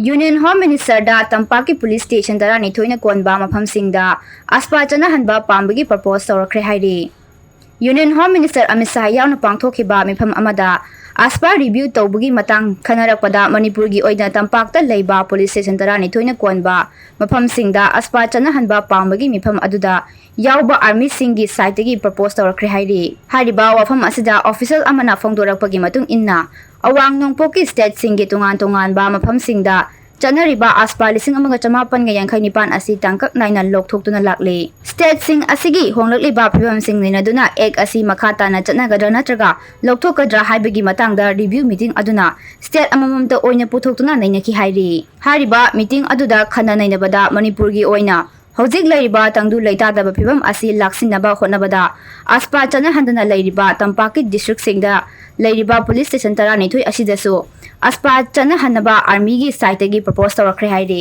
union home minister तंपाकी police station दरा निथोइना कोनबा मफमसिंगदा आसपा चनहनबा पांबगी प्रपोज तौरख्रे हाइरि union home minister Amit Shah यावना पांगथोखिबा मिफम अमदा आसपा रिव्यू तौबगी मतंग खनरकपदा मणिपुर की ओइना तंपाकता लेबा पुलिस स्टेशन दरा निथोइना कोनबा मफमसिंगदा आसपा चनहनबा पांबगी मिफम अदुदा यावबा आर्मी सिंगी साइटगी प्रपोज तौरख्रे हाइरि हारिबा वफम असिदा ऑफिशियल अमना फोंदोरकपगी मतुंग इन्ना अवांग नोंपोकी स्टेट सिंगी तुंगान तुंगानबा मफमसिंगदा चनरिबा आसपा 1959 असि तंकक नाइना लोकथोक्तुना लागले स्टेट सिंग असिगी होंगलकलिबा फिबम सिंग निनादुना एक असि मखाताना चनगदरा नत्रगा लोकथोकद्रा हाइबगी मतंगदा रिव्यू मीटिंग अदुना स्टेट अमममता ओइना पुथोक्तुना नैनकी हाइरि हारिबा मीटिंग अदुदा खना नैनबदा मणिपुरगी ओइना हौजिक लैरिबा तंगदु लैतादबा फिबम असि लाक्सिनबा होनबदा आसपा चनहंदना लैरिबा तंपाकी डिस्ट्रिक्ट सिंगदा लैरिबा पुलिस स्टेशन तरा निथोइ असिदसु आसपा चनहनबा आर्मी की साइटगी प्रपोज तौरख्रे हाइरि